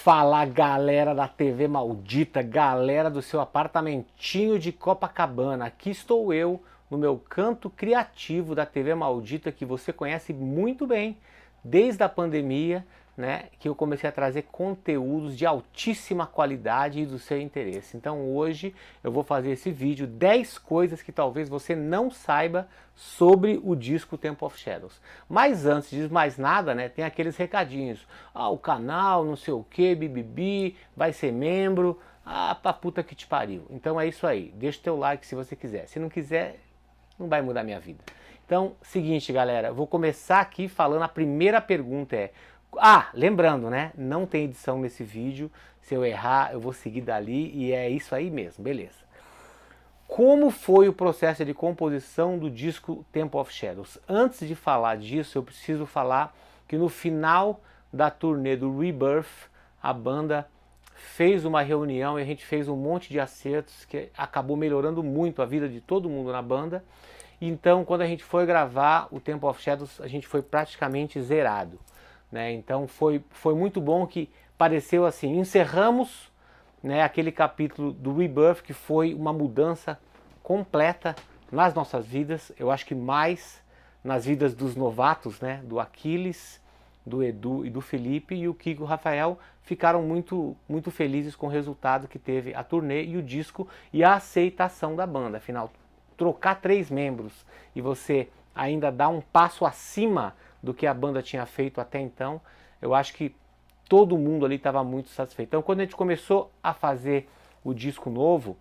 Fala, galera da TV Maldita, galera do seu apartamentinho de Copacabana. Aqui estou eu no meu canto criativo da TV Maldita, que você conhece muito bem desde a pandemia, né, que eu comecei a trazer conteúdos de altíssima qualidade e do seu interesse. Então hoje eu vou fazer esse vídeo, 10 coisas que talvez você não saiba sobre o disco Temple of Shadows. Mas antes de mais nada, né, tem aqueles recadinhos. O canal, não sei o que, bibibi, vai ser membro, pra puta que te pariu. Então é isso aí, deixa o teu like se você quiser. Se não quiser, não vai mudar minha vida. Então, seguinte galera, eu vou começar aqui falando, a primeira pergunta é... lembrando, né? Não tem edição nesse vídeo. Se eu errar, eu vou seguir dali e é isso aí mesmo, beleza. Como foi o processo de composição do disco Temple of Shadows? Antes de falar disso, eu preciso falar que no final da turnê do Rebirth, a banda fez uma reunião e a gente fez um monte de acertos que acabou melhorando muito a vida de todo mundo na banda. Então, quando a gente foi gravar o Temple of Shadows, a gente foi praticamente zerado. Né? Então foi muito bom que pareceu assim, encerramos, né, aquele capítulo do Rebirth, que foi uma mudança completa nas nossas vidas, eu acho que mais nas vidas dos novatos, né, do Aquiles, do Edu e do Felipe, e o Kiko e o Rafael ficaram muito felizes com o resultado que teve a turnê e o disco e a aceitação da banda. Afinal, trocar 3 membros e você ainda dar um passo acima do que a banda tinha feito até então, eu acho que todo mundo ali estava muito satisfeito. Então quando a gente começou a fazer o disco novo,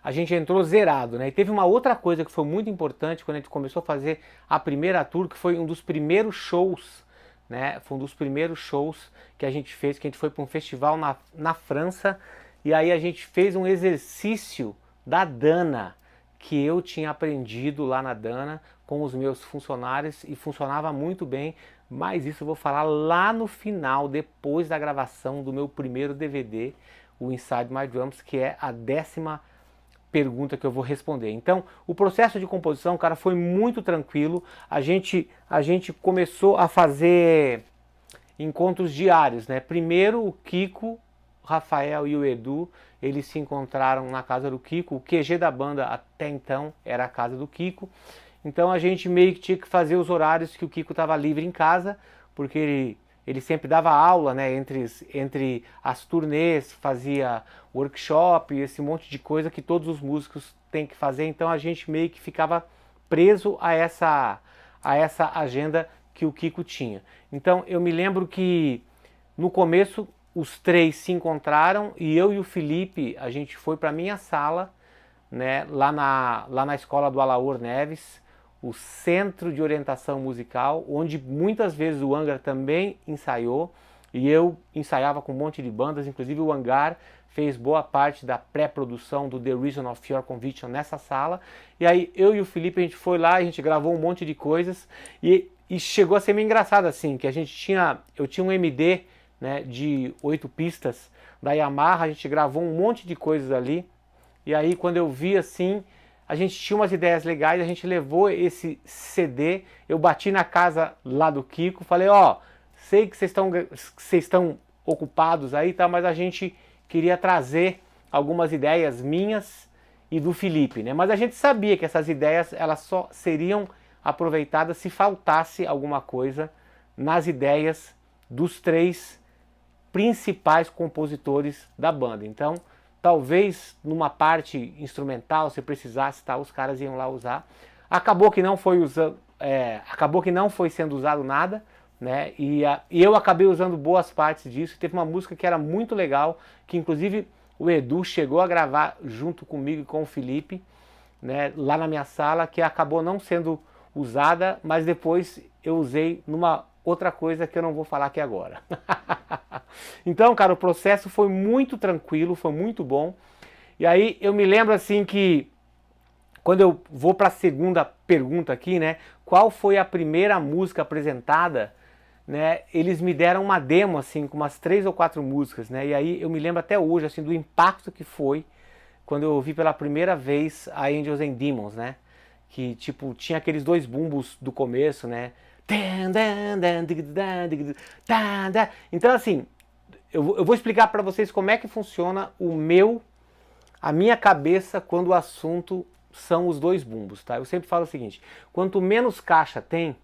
a gente entrou zerado, né? E teve uma outra coisa que foi muito importante quando a gente começou a fazer a primeira tour, que foi um dos primeiros shows, né? Foi um dos primeiros shows que a gente fez, que a gente foi para um festival na França, e aí a gente fez um exercício da Dana, que eu tinha aprendido lá na Dana com os meus funcionários e funcionava muito bem, mas isso eu vou falar lá no final, depois da gravação do meu primeiro DVD, o Inside My Drums, que é a 10ª pergunta que eu vou responder. Então, o processo de composição, cara, foi muito tranquilo. A gente começou a fazer encontros diários, né? Primeiro o Kiko, o Rafael e o Edu, eles se encontraram na casa do Kiko. O QG da banda até então era a casa do Kiko. Então a gente meio que tinha que fazer os horários que o Kiko estava livre em casa, porque ele sempre dava aula, né, entre as turnês, fazia workshop, esse monte de coisa que todos os músicos têm que fazer. Então a gente meio que ficava preso a essa agenda que o Kiko tinha. Então eu me lembro que no começo os 3 se encontraram e eu e o Felipe, a gente foi para minha sala, né, lá na escola do Alaor Neves, o Centro de Orientação Musical, onde muitas vezes o Angra também ensaiou, e eu ensaiava com um monte de bandas, inclusive o Angar fez boa parte da pré-produção do The Reason of Your Conviction nessa sala, e aí eu e o Felipe, a gente foi lá, a gente gravou um monte de coisas, e chegou a ser meio engraçado assim, que eu tinha um MD, né, de 8 pistas da Yamaha, a gente gravou um monte de coisas ali, e aí quando eu vi assim, a gente tinha umas ideias legais, a gente levou esse CD, eu bati na casa lá do Kiko, falei, sei que vocês estão ocupados aí, tá, mas a gente queria trazer algumas ideias minhas e do Felipe, né? Mas a gente sabia que essas ideias, elas só seriam aproveitadas se faltasse alguma coisa nas ideias dos 3 principais compositores da banda. Então, talvez numa parte instrumental, se precisasse, os caras iam lá usar. Acabou que não foi sendo usado nada, né? E eu acabei usando boas partes disso. Teve uma música que era muito legal, que inclusive o Edu chegou a gravar junto comigo e com o Felipe, né, lá na minha sala, que acabou não sendo usada, mas depois eu usei numa outra coisa que eu não vou falar aqui agora. Então, cara, o processo foi muito tranquilo, foi muito bom. E aí eu me lembro assim que, quando eu vou para a segunda pergunta aqui, né, qual foi a primeira música apresentada, né, eles me deram uma demo assim, com umas 3 ou 4 músicas, né, e aí eu me lembro até hoje assim, do impacto que foi quando eu ouvi pela primeira vez a Angels and Demons, né, que tipo, tinha aqueles 2 bumbos do começo, né, Então assim, eu vou explicar para vocês como é que funciona a minha cabeça quando o assunto são os dois bumbos, tá? Eu sempre falo o seguinte, quanto menos caixa tem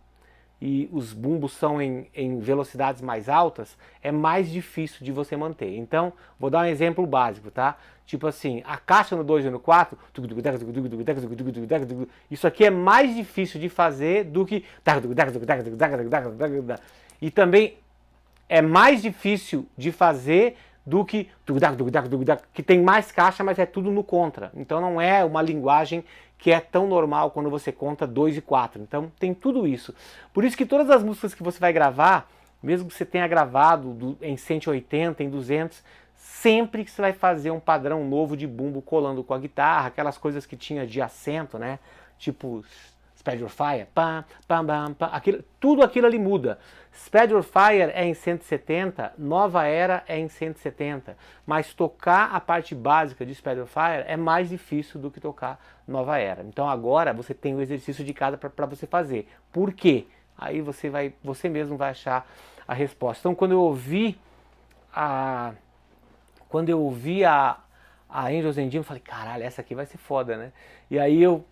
e os bumbos são em velocidades mais altas, é mais difícil de você manter. Então, vou dar um exemplo básico, tá? Tipo assim, a caixa no 2 e no 4, isso aqui é mais difícil de fazer do que... E também é mais difícil de fazer do que tem mais caixa, mas é tudo no contra. Então não é uma linguagem que é tão normal quando você conta 2 e 4. Então tem tudo isso. Por isso que todas as músicas que você vai gravar, mesmo que você tenha gravado em 180, em 200, sempre que você vai fazer um padrão novo de bumbo colando com a guitarra, aquelas coisas que tinha de acento, né? Tipo Spread Your Fire, pam, pam, pam, pam, tudo aquilo ali muda. Spread Your Fire é em 170, Nova Era é em 170, mas tocar a parte básica de Spread Your Fire é mais difícil do que tocar Nova Era. Então agora você tem o exercício de casa para você fazer. Por quê? Aí você mesmo vai achar a resposta. Então quando eu ouvi a Angels and Demons, eu falei, caralho, essa aqui vai ser foda, né? E aí eu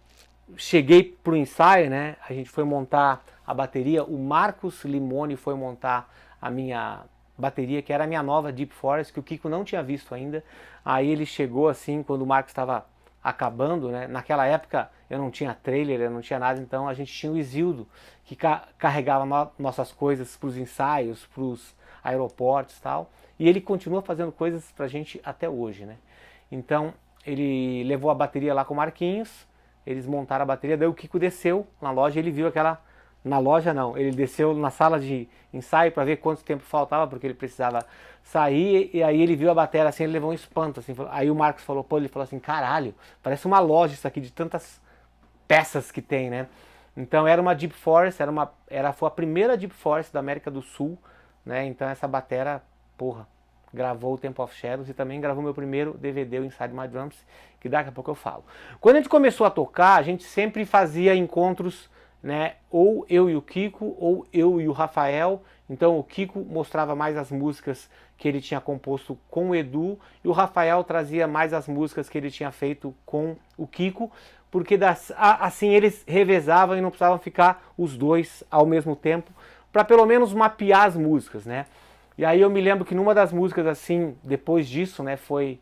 cheguei pro ensaio, né? A gente foi montar a bateria, o Marcos Limone foi montar a minha bateria, que era a minha nova Deep Forest, que o Kiko não tinha visto ainda. Aí ele chegou assim, quando o Marcos estava acabando, né? Naquela época eu não tinha trailer, eu não tinha nada, então a gente tinha o Isildo, que carregava nossas coisas para os ensaios, para os aeroportos e tal. E ele continua fazendo coisas pra gente até hoje, né? Então ele levou a bateria lá com o Marquinhos, eles montaram a bateria, daí o Kiko desceu na loja, ele viu aquela... Na loja não, ele desceu na sala de ensaio para ver quanto tempo faltava, porque ele precisava sair, e aí ele viu a bateria assim, ele levou um espanto, assim, aí o Marcos falou, ele falou assim, caralho, parece uma loja isso aqui, de tantas peças que tem, né? Então era uma Deep Forest, foi a primeira Deep Forest da América do Sul, né? Então essa bateria, porra, gravou o Temple of Shadows e também gravou meu primeiro DVD, o Inside My Drums, que daqui a pouco eu falo. Quando a gente começou a tocar, a gente sempre fazia encontros, né, ou eu e o Kiko, ou eu e o Rafael. Então o Kiko mostrava mais as músicas que ele tinha composto com o Edu, e o Rafael trazia mais as músicas que ele tinha feito com o Kiko, porque assim eles revezavam e não precisavam ficar os dois ao mesmo tempo, para pelo menos mapear as músicas, né? E aí eu me lembro que numa das músicas, assim, depois disso, né, foi...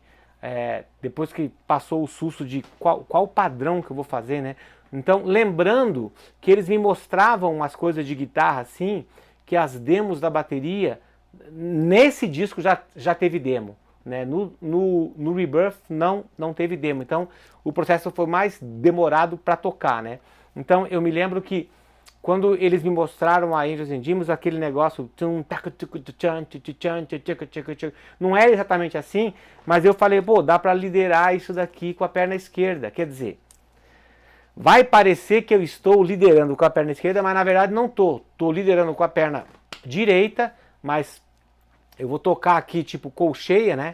depois que passou o susto de qual padrão que eu vou fazer, né? Então, lembrando que eles me mostravam umas coisas de guitarra, assim, que as demos da bateria, nesse disco já teve demo, né? No Rebirth não teve demo, então o processo foi mais demorado para tocar, né? Então eu me lembro que quando eles me mostraram a Angels and Demons, aquele negócio, não era exatamente assim, mas eu falei, pô, dá para liderar isso daqui com a perna esquerda. Quer dizer, vai parecer que eu estou liderando com a perna esquerda, mas na verdade não estou. Estou liderando com a perna direita, mas eu vou tocar aqui tipo colcheia, né?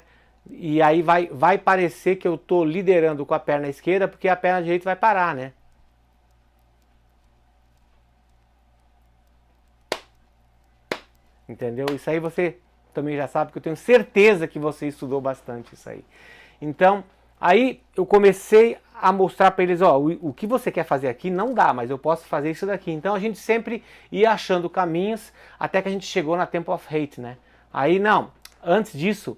E aí vai parecer que eu estou liderando com a perna esquerda, porque a perna direita vai parar, né? Entendeu? Isso aí você também já sabe, porque eu tenho certeza que você estudou bastante isso aí. Então, aí eu comecei a mostrar para eles, ó, o que você quer fazer aqui não dá, mas eu posso fazer isso daqui. Então a gente sempre ia achando caminhos, até que a gente chegou na Temple of Hate, né? Aí não, antes disso,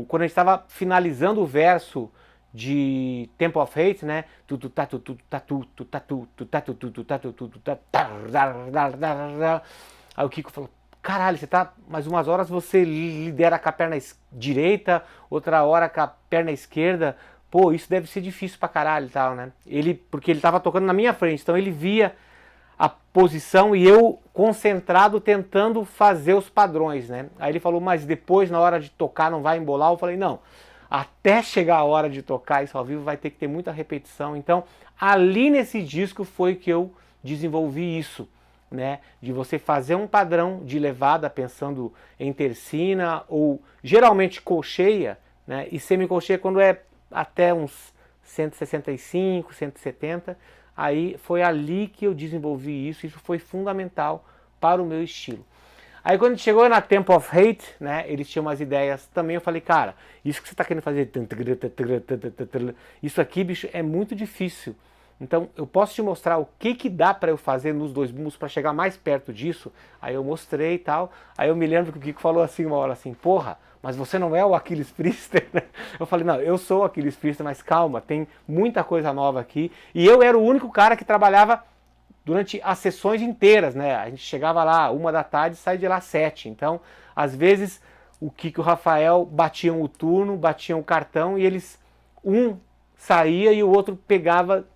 quando a gente estava finalizando o verso de Temple of Hate, né? Aí o Kiko falou, caralho, você tá, mais umas horas você lidera com a perna direita, outra hora com a perna esquerda, pô, isso deve ser difícil pra caralho e tal, né? Porque ele tava tocando na minha frente, então ele via a posição e eu concentrado tentando fazer os padrões, né? Aí ele falou, mas depois na hora de tocar não vai embolar? Eu falei, não, até chegar a hora de tocar isso ao vivo vai ter que ter muita repetição. Então ali nesse disco foi que eu desenvolvi isso, né, de você fazer um padrão de levada pensando em tercina ou geralmente colcheia, né, e semicolcheia quando é até uns 165, 170, aí foi ali que eu desenvolvi isso foi fundamental para o meu estilo. Aí quando chegou na Temple of Hate, né, eles tinham umas ideias também, eu falei, cara, isso que você está querendo fazer, isso aqui, bicho, é muito difícil. Então eu posso te mostrar o que dá para eu fazer nos dois bumbos para chegar mais perto disso. Aí eu mostrei e tal. Aí eu me lembro que o Kiko falou assim uma hora assim, porra, mas você não é o Aquiles Priester, né? Eu falei, não, eu sou o Aquiles Priester, mas calma, tem muita coisa nova aqui. E eu era o único cara que trabalhava durante as sessões inteiras, né? A gente chegava lá 1 da tarde e saía de lá 7. Então, às vezes, o Kiko e o Rafael batiam o turno, batiam o cartão e eles, um saía e o outro pegava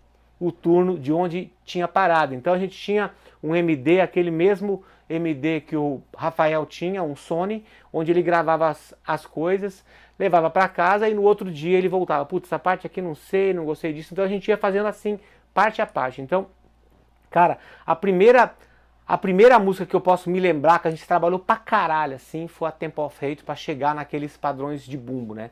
o turno de onde tinha parado. Então a gente tinha um MD, aquele mesmo MD que o Rafael tinha, um Sony, onde ele gravava as coisas, levava para casa e no outro dia ele voltava. Putz, essa parte aqui não sei, não gostei disso. Então a gente ia fazendo assim, parte a parte. Então, cara, a primeira música que eu posso me lembrar que a gente trabalhou pra caralho assim foi a Temple of Hate pra chegar naqueles padrões de bumbo, né?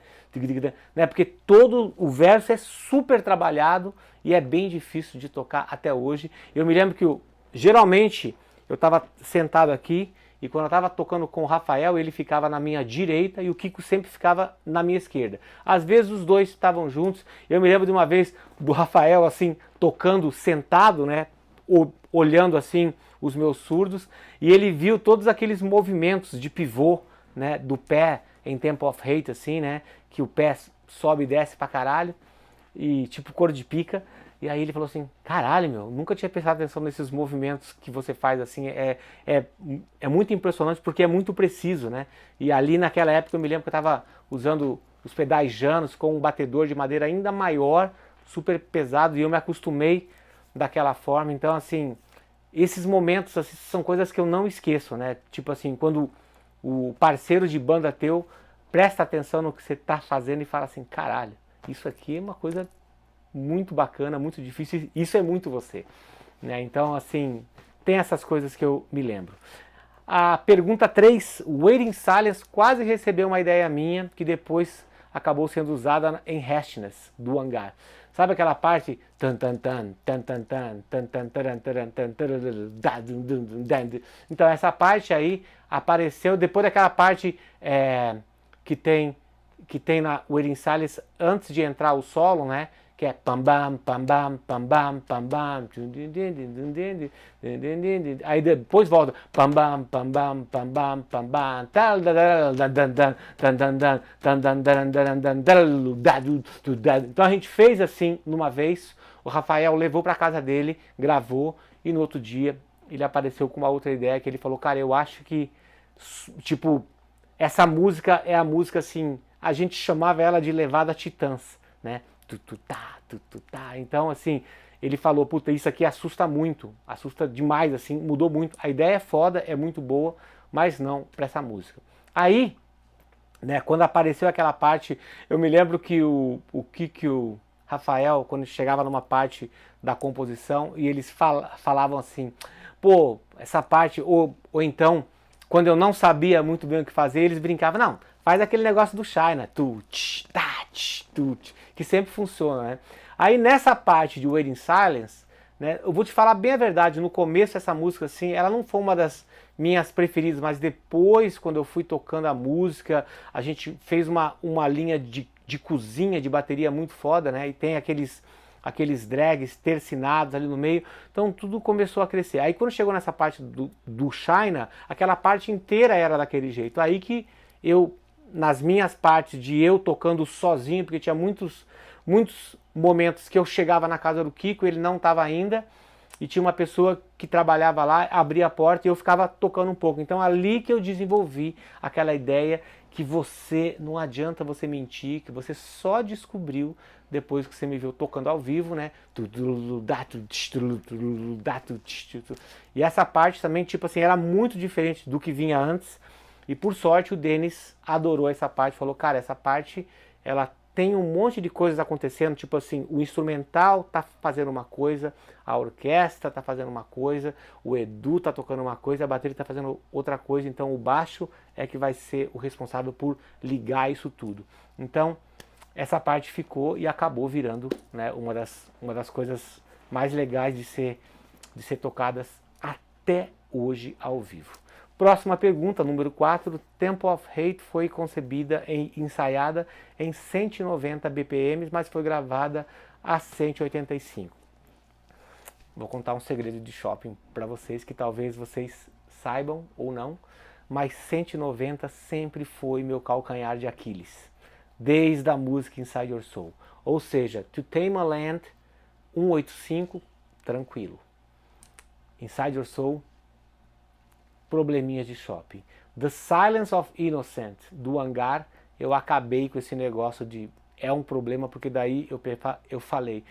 Porque todo o verso é super trabalhado e é bem difícil de tocar até hoje. Eu me lembro que geralmente eu tava sentado aqui e quando eu tava tocando com o Rafael ele ficava na minha direita e o Kiko sempre ficava na minha esquerda. Às vezes os dois estavam juntos. Eu me lembro de uma vez do Rafael assim tocando sentado, né? Olhando assim os meus surdos, e ele viu todos aqueles movimentos de pivô, né, do pé em Temple of Hate, assim, né, que o pé sobe e desce pra caralho, e tipo cor de pica, e aí ele falou assim, caralho, meu, nunca tinha prestado atenção nesses movimentos que você faz, assim, é muito impressionante porque é muito preciso, né, e ali naquela época eu me lembro que eu tava usando os pedais Janus com um batedor de madeira ainda maior, super pesado, e eu me acostumei daquela forma, então assim, esses momentos assim, são coisas que eu não esqueço, né? Tipo assim, quando o parceiro de banda teu presta atenção no que você tá fazendo e fala assim, caralho, isso aqui é uma coisa muito bacana, muito difícil, isso é muito você, né? Então assim, tem essas coisas que eu me lembro. A pergunta 3, Waiting Silence quase recebeu uma ideia minha que depois acabou sendo usada em Hastiness, do Hangar. Sabe aquela parte? Então essa parte aí apareceu depois daquela parte que tem na Waiting Silence antes de entrar o solo, né? Que é pam bam pam bam pam bam pam bam, aí depois volta pam bam pam bam pam bam pam bam, então a gente fez assim numa vez, o Rafael levou para casa dele, gravou e no outro dia ele apareceu com uma outra ideia que ele falou, cara, eu acho que tipo essa música é a música assim, a gente chamava ela de Levada Titãs, né? Então, assim, ele falou, puta, isso aqui assusta muito, assusta demais, assim, mudou muito. A ideia é foda, é muito boa, mas não para essa música. Aí, né, quando apareceu aquela parte, eu me lembro que o Kiko e o Rafael, quando chegava numa parte da composição, e eles falavam assim, pô, essa parte, ou então, quando eu não sabia muito bem o que fazer, eles brincavam, não, faz aquele negócio do China, que sempre funciona, né? Aí nessa parte de Waiting Silence, né, eu vou te falar bem a verdade, no começo essa música assim, ela não foi uma das minhas preferidas, mas depois, quando eu fui tocando a música, a gente fez uma linha de cozinha, de bateria muito foda, né? E tem aqueles drags tercinados ali no meio, então tudo começou a crescer. Aí quando chegou nessa parte do China, aquela parte inteira era daquele jeito. Aí que eu, nas minhas partes de eu tocando sozinho, porque tinha muitos momentos que eu chegava na casa do Kiko, ele não estava ainda, e tinha uma pessoa que trabalhava lá, abria a porta e eu ficava tocando um pouco. Então ali que eu desenvolvi aquela ideia que você, não adianta você mentir, que você só descobriu depois que você me viu tocando ao vivo, né? E essa parte também, tipo assim, era muito diferente do que vinha antes. E por sorte o Denis adorou essa parte, falou, cara, essa parte, ela tem um monte de coisas acontecendo, tipo assim, o instrumental tá fazendo uma coisa, a orquestra tá fazendo uma coisa, o Edu tá tocando uma coisa, a bateria tá fazendo outra coisa, então o baixo é que vai ser o responsável por ligar isso tudo. Então, essa parte ficou e acabou virando, né, uma das coisas mais legais de ser tocadas até hoje ao vivo. Próxima pergunta, número 4. Temple of Hate foi concebida e ensaiada em 190 BPM, mas foi gravada a 185. Vou contar um segredo de shopping para vocês, que talvez vocês saibam ou não, mas 190 sempre foi meu calcanhar de Aquiles, desde a música Inside Your Soul. Ou seja, To Tame a Land, 185, tranquilo. Inside Your Soul, probleminhas de shopping. The Silence of Innocent, do Hangar, eu acabei com esse negócio de é um problema, porque daí eu falei,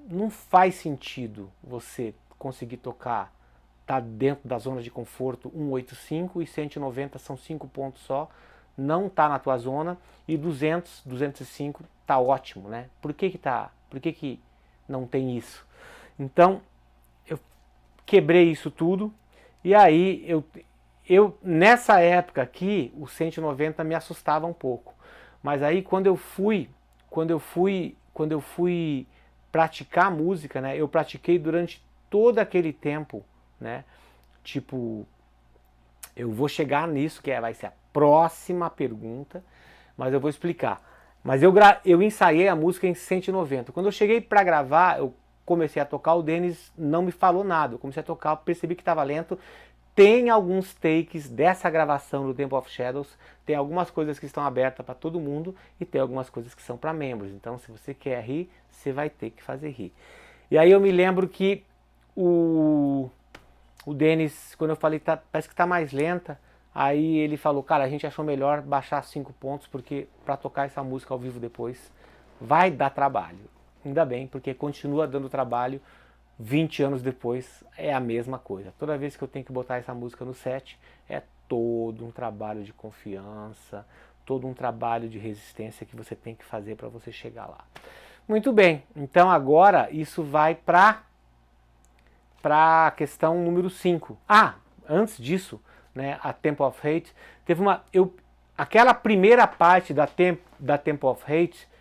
não faz sentido você conseguir tocar, tá dentro da zona de conforto 185 e 190 são 5 pontos só, não tá na tua zona, e 200, 205 tá ótimo, né? Por que que não tem isso? Então, eu quebrei isso tudo, e aí eu nessa época aqui, o 190 me assustava um pouco. Mas aí quando eu fui praticar música, né? Eu pratiquei durante todo aquele tempo, né? Tipo, eu vou chegar nisso, que vai ser a próxima pergunta, mas eu vou explicar. Mas eu ensaiei a música em 190. Quando eu cheguei para gravar, eu comecei a tocar, o Denis não me falou nada. Eu comecei a tocar, percebi que estava lento. Tem alguns takes dessa gravação do Temple of Shadows, tem algumas coisas que estão abertas para todo mundo e tem algumas coisas que são para membros. Então, se você quer rir, você vai ter que fazer rir. E aí eu me lembro que o Denis, quando eu falei, parece que está mais lenta, aí ele falou, cara, a gente achou melhor baixar 5 pontos, porque para tocar essa música ao vivo depois vai dar trabalho. Ainda bem, porque continua dando trabalho. 20 anos depois é a mesma coisa. Toda vez que eu tenho que botar essa música no set, é todo um trabalho de confiança, todo um trabalho de resistência que você tem que fazer para você chegar lá. Muito bem, então agora isso vai para a questão número 5. Ah, antes disso, né, a Temple of Hate, teve aquela primeira parte da Temple of Hate,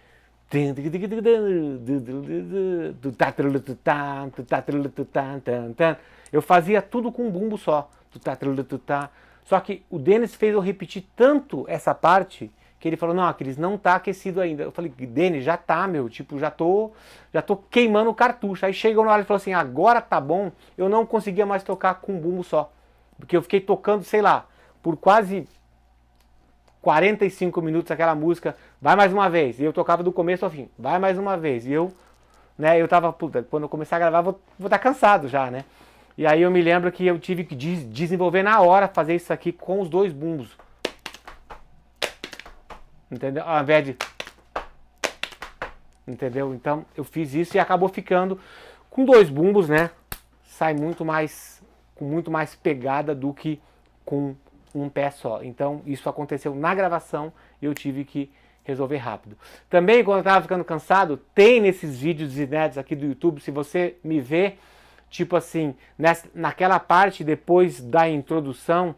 eu fazia tudo com um bumbo só. Só que o Denis fez eu repetir tanto essa parte que ele falou, não, Aquiles, não tá aquecido ainda. Eu falei, Denis, já tá, meu, tipo, já tô queimando o cartucho. Aí chegou na hora e falou assim, agora tá bom. Eu não conseguia mais tocar com um bumbo só. Porque eu fiquei tocando, sei lá, por quase 45 minutos aquela música, vai mais uma vez, e eu tocava do começo ao fim, vai mais uma vez, e eu tava, puta, quando eu começar a gravar, vou estar cansado já, né? E aí eu me lembro que eu tive que desenvolver na hora, fazer isso aqui com os dois bumbos. Entendeu? Ao invés de... Entendeu? Então eu fiz isso e acabou ficando com dois bumbos, né? Sai muito mais, com muito mais pegada do que com um pé só. Então isso aconteceu na gravação e eu tive que resolver rápido. Também quando eu estava ficando cansado, tem nesses vídeos inéditos aqui do YouTube, se você me vê, tipo assim, naquela parte depois da introdução,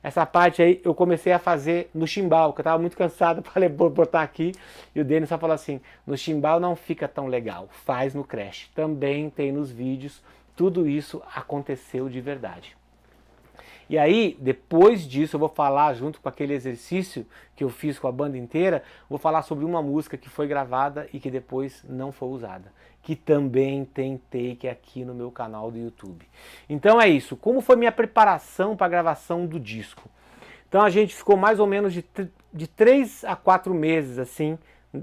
essa parte aí eu comecei a fazer no chimbal, que eu estava muito cansado para botar aqui, e o Denis só falou assim, no chimbal não fica tão legal, faz no Crash. Também tem nos vídeos, tudo isso aconteceu de verdade. E aí, depois disso, eu vou falar, junto com aquele exercício que eu fiz com a banda inteira, vou falar sobre uma música que foi gravada e que depois não foi usada, que também tem take aqui no meu canal do YouTube. Então é isso, como foi minha preparação para a gravação do disco? Então a gente ficou mais ou menos de 3 a 4 meses, assim,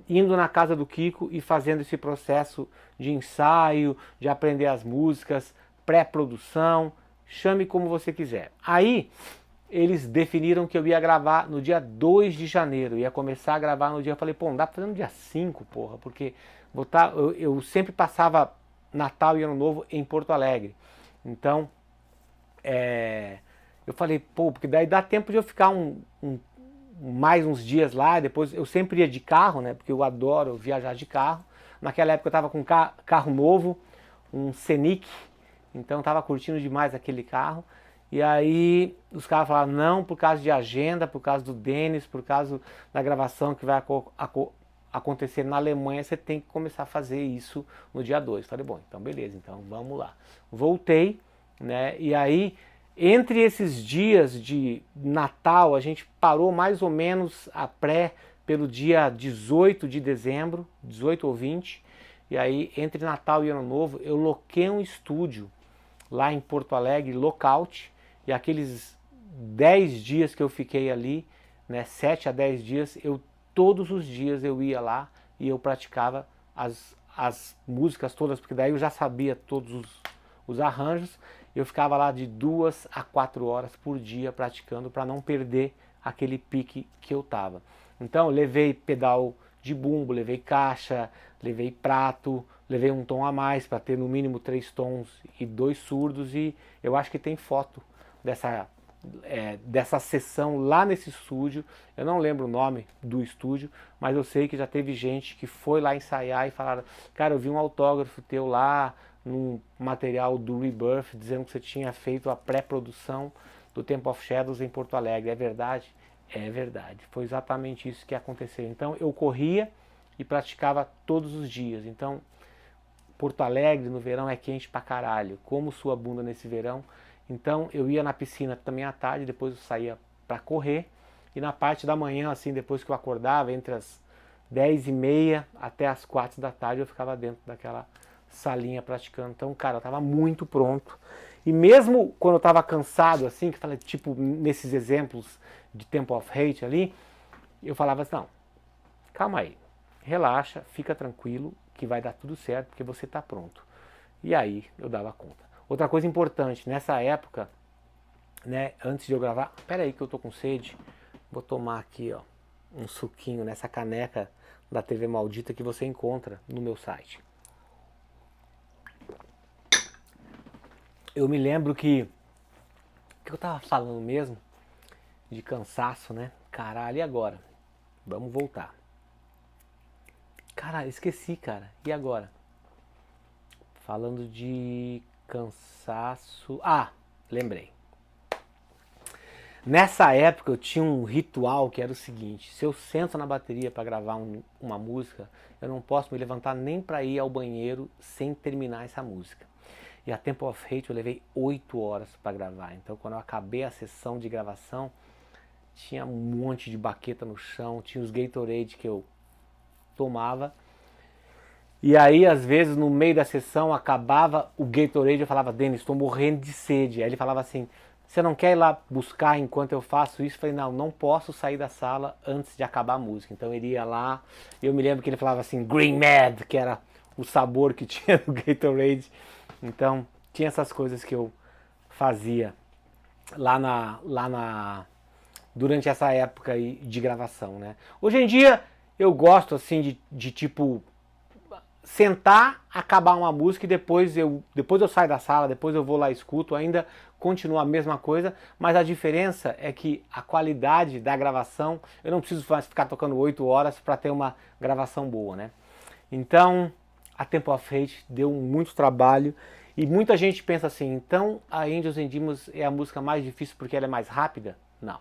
indo na casa do Kiko e fazendo esse processo de ensaio, de aprender as músicas, pré-produção, chame como você quiser. Aí, eles definiram que eu ia gravar no dia 2 de janeiro, ia começar a gravar no dia, eu falei, pô, não dá pra fazer no dia 5, porra, porque eu sempre passava Natal e Ano Novo em Porto Alegre. Então, eu falei, pô, porque daí dá tempo de eu ficar mais uns dias lá, depois eu sempre ia de carro, né, porque eu adoro viajar de carro. Naquela época eu tava com um carro novo, um Scenic, então eu tava curtindo demais aquele carro. E aí os caras falaram, não, por causa de agenda, por causa do Denis, por causa da gravação que vai acontecer na Alemanha, você tem que começar a fazer isso no dia 2. Falei, bom, então beleza, então vamos lá. Voltei, né, e aí entre esses dias de Natal, a gente parou mais ou menos a pré pelo dia 18 de dezembro, 18 ou 20, e aí entre Natal e Ano Novo eu loquei um estúdio lá em Porto Alegre, Lockout, e aqueles 10 dias que eu fiquei ali, né, 7 a 10 dias, todos os dias eu ia lá e eu praticava as músicas todas, porque daí eu já sabia todos os arranjos, eu ficava lá de 2 a 4 horas por dia praticando para não perder aquele pique que eu tava. Então levei pedal de bumbo, levei caixa, levei prato, levei um tom a mais para ter no mínimo 3 tons e 2 surdos, e eu acho que tem foto dessa sessão lá nesse estúdio. Eu não lembro o nome do estúdio, mas eu sei que já teve gente que foi lá ensaiar e falaram, cara, eu vi um autógrafo teu lá num material do Rebirth dizendo que você tinha feito a pré-produção do Temple of Shadows em Porto Alegre. É verdade? É verdade. Foi exatamente isso que aconteceu. Então eu corria e praticava todos os dias. Então Porto Alegre no verão é quente pra caralho. Como sua bunda nesse verão. Então eu ia na piscina também à tarde, depois eu saía para correr. E na parte da manhã, assim, depois que eu acordava, entre as 10h30 até as 4 da tarde, eu ficava dentro daquela salinha praticando. Então, cara, eu tava muito pronto. E mesmo quando eu tava cansado, assim, que falei, tipo, nesses exemplos de Temple of Hate ali, eu falava assim, não, calma aí, relaxa, fica tranquilo, que vai dar tudo certo, porque você tá pronto. E aí eu dava conta. Outra coisa importante, nessa época, né, antes de eu gravar, pera aí que eu tô com sede, vou tomar aqui, ó, um suquinho nessa caneca da TV Maldita que você encontra no meu site. Eu me lembro que eu tava falando mesmo de cansaço, né? Caralho, e agora? Vamos voltar. Caralho, esqueci, cara. E agora? Falando de cansaço... Ah, lembrei. Nessa época eu tinha um ritual que era o seguinte: se eu sento na bateria para gravar uma música, eu não posso me levantar nem para ir ao banheiro sem terminar essa música. E a Temple of Hate eu levei 8 horas para gravar. Então quando eu acabei a sessão de gravação, tinha um monte de baqueta no chão, tinha os Gatorade que eu tomava. E aí, às vezes, no meio da sessão, acabava o Gatorade, eu falava, Denis, estou morrendo de sede. Aí ele falava assim, você não quer ir lá buscar enquanto eu faço isso? Eu falei, não, não posso sair da sala antes de acabar a música. Então ele ia lá, e eu me lembro que ele falava assim, Green Mad, que era o sabor que tinha no Gatorade. Então, tinha essas coisas que eu fazia durante essa época aí de gravação, né? Hoje em dia, eu gosto, assim, de tipo... sentar, acabar uma música e depois eu saio da sala, depois eu vou lá e escuto, ainda continua a mesma coisa, mas a diferença é que a qualidade da gravação, eu não preciso ficar tocando 8 horas para ter uma gravação boa, né? Então, a Temple of Hate deu muito trabalho e muita gente pensa assim, então a Angels and Demons é a música mais difícil porque ela é mais rápida? Não.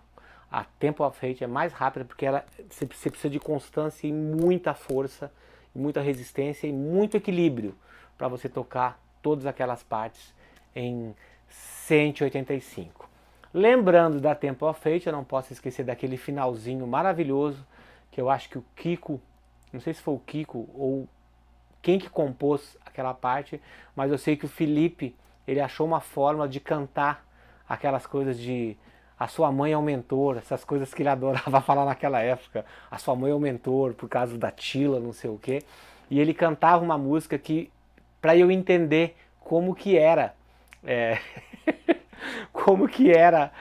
A Temple of Hate é mais rápida porque você precisa de constância e muita força, muita resistência e muito equilíbrio para você tocar todas aquelas partes em 185. Lembrando da Temple of Fate, eu não posso esquecer daquele finalzinho maravilhoso, que eu acho que o Kiko, não sei se foi o Kiko ou quem que compôs aquela parte, mas eu sei que o Felipe, ele achou uma forma de cantar aquelas coisas de a sua mãe é o mentor, essas coisas que ele adorava falar naquela época. A sua mãe é o mentor, por causa da Tila, não sei o quê. E ele cantava uma música que, para eu entender como que era, como que era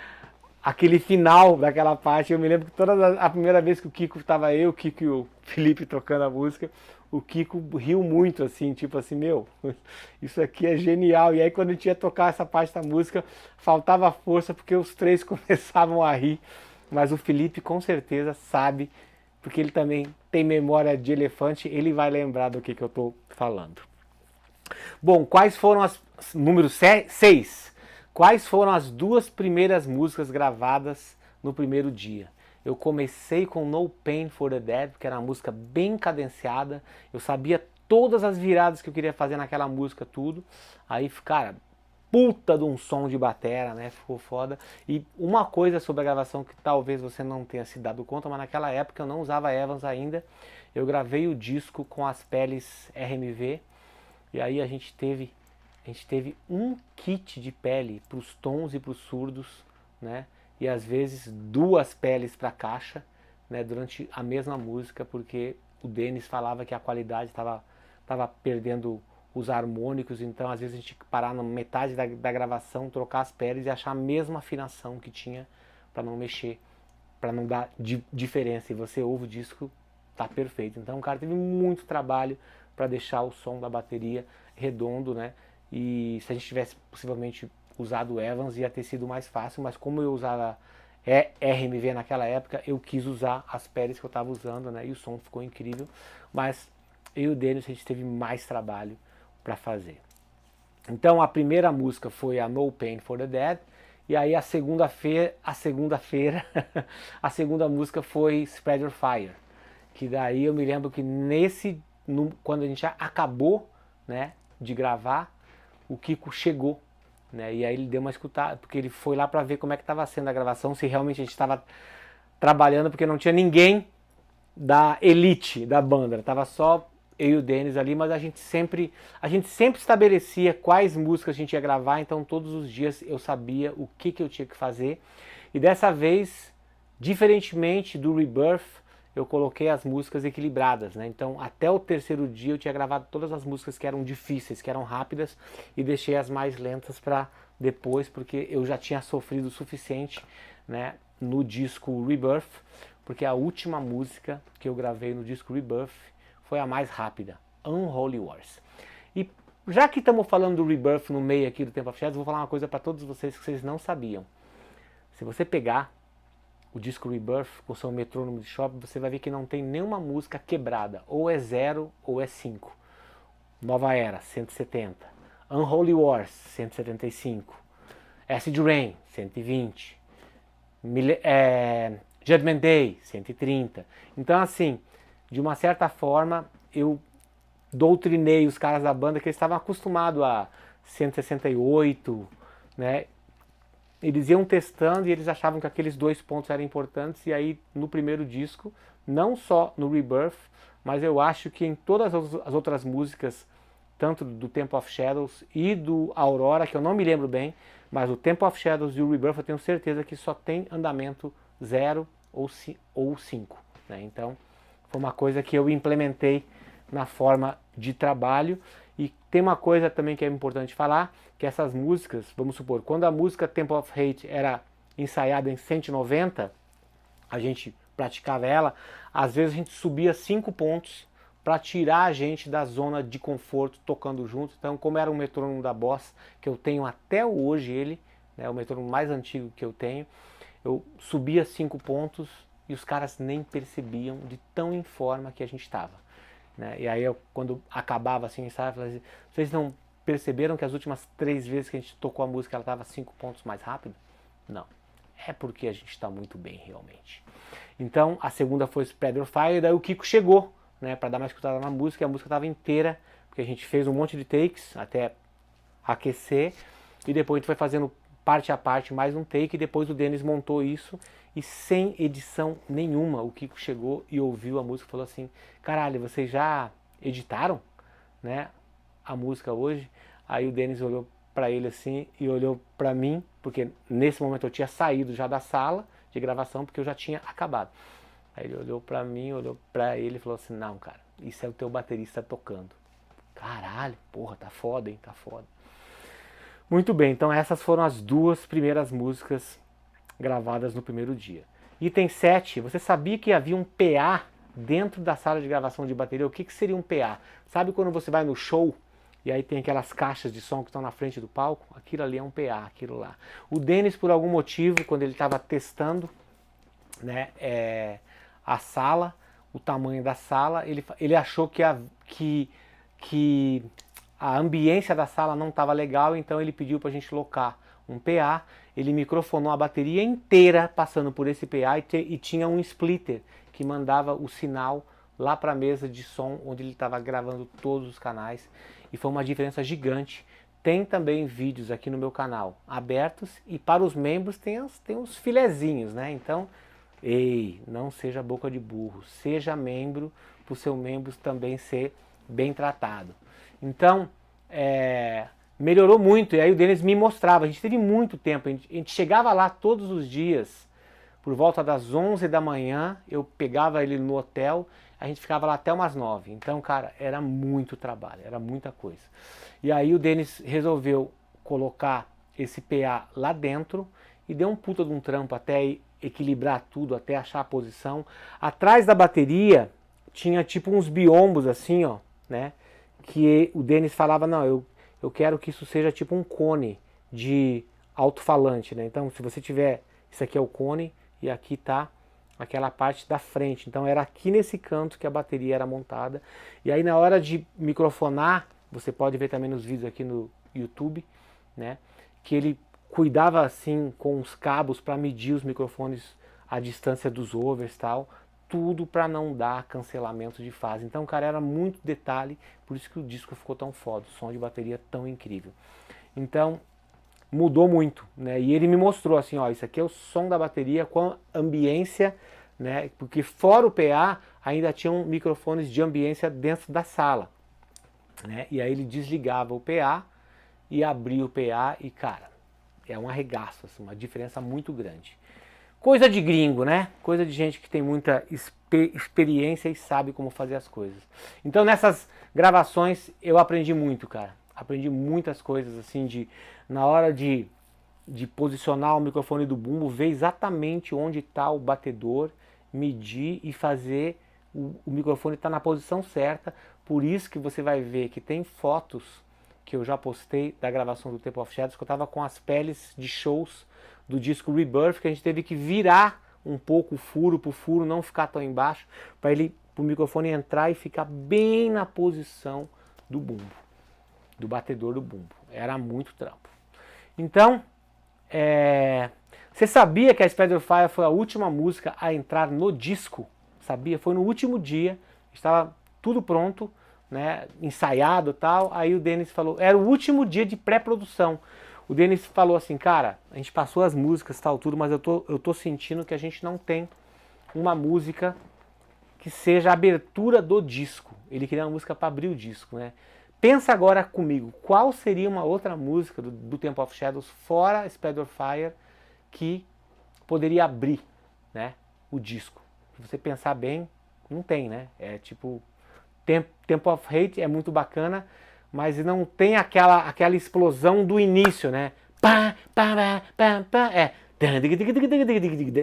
aquele final daquela parte. Eu me lembro que toda a primeira vez que o Kiko estava o Kiko e o Felipe tocando a música, o Kiko riu muito, assim, tipo assim, meu, isso aqui é genial. E aí quando a gente ia tocar essa parte da música, faltava força porque os três começavam a rir. Mas o Felipe com certeza sabe, porque ele também tem memória de elefante, ele vai lembrar do que eu estou falando. Bom, quais foram número 6? Quais foram as duas primeiras músicas gravadas no primeiro dia? Eu comecei com No Pain for the Dead, que era uma música bem cadenciada. Eu sabia todas as viradas que eu queria fazer naquela música, tudo. Aí, cara, puta de um som de batera, né? Ficou foda. E uma coisa sobre a gravação que talvez você não tenha se dado conta, mas naquela época eu não usava Evans ainda. Eu gravei o disco com as peles RMV. E aí a gente teve um kit de pele para os tons e para os surdos, né? E às vezes duas peles para caixa, né? Durante a mesma música, porque o Denis falava que a qualidade estava perdendo os harmônicos, então às vezes a gente tinha que parar na metade da gravação, trocar as peles e achar a mesma afinação que tinha para não mexer, para não dar diferença. E você ouve o disco, tá perfeito. Então o cara teve muito trabalho para deixar o som da bateria redondo, né? E se a gente tivesse possivelmente usado o Evans ia ter sido mais fácil, mas como eu usava RMV naquela época, eu quis usar as peles que eu estava usando, né? E o som ficou incrível, mas eu e o Denis, a gente teve mais trabalho para fazer. Então a primeira música foi a No Pain for the Dead, e aí a segunda-feira, a segunda música foi Spread Your Fire, que daí eu me lembro que quando a gente acabou, né, de gravar, o Kiko chegou, né, e aí ele deu uma escutada, porque ele foi lá para ver como é que estava sendo a gravação, se realmente a gente estava trabalhando, porque não tinha ninguém da elite da banda, estava só eu e o Denis ali, mas a gente sempre estabelecia quais músicas a gente ia gravar, então todos os dias eu sabia o que eu tinha que fazer, e dessa vez, diferentemente do Rebirth, eu coloquei as músicas equilibradas, né? Então até o terceiro dia eu tinha gravado todas as músicas que eram difíceis, que eram rápidas, e deixei as mais lentas para depois, porque eu já tinha sofrido o suficiente, né, no disco Rebirth, porque a última música que eu gravei no disco Rebirth foi a mais rápida, Unholy Wars. E já que estamos falando do Rebirth no meio aqui do Temple of Shadows, vou falar uma coisa para todos vocês que vocês não sabiam. Se você pegar o disco Rebirth com seu metrônomo de shopping, você vai ver que não tem nenhuma música quebrada, ou é 0 ou é 5. Nova Era, 170. Unholy Wars, 175. Acid Rain, 120. Judgment Day, 130. Então, assim, de uma certa forma, eu doutrinei os caras da banda que eles estavam acostumados a 168, né? Eles iam testando e eles achavam que aqueles 2 pontos eram importantes, e aí no primeiro disco, não só no Rebirth, mas eu acho que em todas as outras músicas, tanto do Temple of Shadows e do Aurora, que eu não me lembro bem, mas o Temple of Shadows e o Rebirth eu tenho certeza que só tem andamento 0 ou 5, né? Então foi uma coisa que eu implementei na forma de trabalho. E tem uma coisa também que é importante falar, que essas músicas, vamos supor, quando a música Temple of Hate era ensaiada em 190, a gente praticava ela, às vezes a gente subia 5 pontos para tirar a gente da zona de conforto tocando junto. Então, como era um metrônomo da Boss, que eu tenho até hoje ele, né, o metrônomo mais antigo que eu tenho, eu subia 5 pontos e os caras nem percebiam de tão em forma que a gente estava. Né? E aí, quando acabava assim, eu falava assim, vocês não perceberam que as últimas 3 vezes que a gente tocou a música ela estava 5 pontos mais rápido? Não. É porque a gente está muito bem, realmente. Então, a segunda foi Spread Your Fire, e daí o Kiko chegou, né, para dar uma escutada na música, e a música estava inteira, porque a gente fez um monte de takes até aquecer, e depois a gente foi fazendo parte a parte mais um take, e depois o Denis montou isso, e sem edição nenhuma, o Kiko chegou e ouviu a música e falou assim, caralho, vocês já editaram, né, a música hoje? Aí o Denis olhou para ele assim e olhou para mim, porque nesse momento eu tinha saído já da sala de gravação, porque eu já tinha acabado. Aí ele olhou para mim, olhou para ele e falou assim, não, cara, isso é o teu baterista tocando. Caralho, porra, tá foda, hein, tá foda. Muito bem, então essas foram as 2 primeiras músicas gravadas no primeiro dia. Item 7, você sabia que havia um PA dentro da sala de gravação de bateria? O que seria um PA? Sabe quando você vai no show e aí tem aquelas caixas de som que estão na frente do palco? Aquilo ali é um PA, aquilo lá. O Denis, por algum motivo, quando ele estava testando, né, a sala, o tamanho da sala, ele achou que a ambiência da sala não estava legal, então ele pediu para a gente locar um PA, ele microfonou a bateria inteira passando por esse PA e tinha um splitter que mandava o sinal lá para a mesa de som onde ele estava gravando todos os canais, e foi uma diferença gigante. Tem também vídeos aqui no meu canal abertos, e para os membros tem os filezinhos, né? Então, ei, não seja boca de burro, seja membro, para os seus membros também ser bem tratado. Então, melhorou muito, e aí o Denis me mostrava, a gente teve muito tempo, a gente chegava lá todos os dias, por volta das 11 da manhã, eu pegava ele no hotel, a gente ficava lá até umas 9. Então, cara, era muito trabalho, era muita coisa. E aí o Denis resolveu colocar esse PA lá dentro e deu um puta de um trampo até equilibrar tudo, até achar a posição. Atrás da bateria tinha tipo uns biombos assim, ó, né? Que o Denis falava, não, eu quero que isso seja tipo um cone de alto-falante, né? Então, se você tiver, isso aqui é o cone e aqui tá aquela parte da frente. Então era aqui nesse canto que a bateria era montada. E aí na hora de microfonar, você pode ver também nos vídeos aqui no YouTube, né, que ele cuidava assim com os cabos para medir os microfones, a distância dos overs e tal, tudo para não dar cancelamento de fase. Então, cara, era muito detalhe, por isso que o disco ficou tão foda, o som de bateria tão incrível. Então, mudou muito, né? E ele me mostrou assim, ó, isso aqui é o som da bateria com ambiência, né? Porque fora o PA ainda tinham microfones de ambiência dentro da sala, né? E aí ele desligava o PA e abria o PA e, cara, é um arregaço, assim, uma diferença muito grande. Coisa de gringo, né? Coisa de gente que tem muita experiência e sabe como fazer as coisas. Então nessas gravações eu aprendi muito, cara. Aprendi muitas coisas, assim, na hora de posicionar o microfone do bumbo, ver exatamente onde está o batedor, medir e fazer o microfone estar na posição certa. Por isso que você vai ver que tem fotos que eu já postei da gravação do Temple of Shadows, que eu estava com as peles de shows do disco Rebirth, que a gente teve que virar um pouco o furo para o furo não ficar tão embaixo, para o microfone entrar e ficar bem na posição do bumbo, do batedor do bumbo. Era muito trampo. Então, você sabia que a Spider Fire foi a última música a entrar no disco? Sabia? Foi no último dia, estava tudo pronto, né, ensaiado e tal. Aí o Denis falou, era o último dia de pré-produção. O Denis falou assim, cara, a gente passou as músicas, tal, tudo, mas eu tô sentindo que a gente não tem uma música que seja a abertura do disco. Ele queria uma música para abrir o disco, né? Pensa agora comigo, qual seria uma outra música do Temple of Shadows, fora Spider Fire, que poderia abrir, né, o disco? Se você pensar bem, não tem, né? É tipo, Temple of Hate é muito bacana, mas não tem aquela explosão do início, né?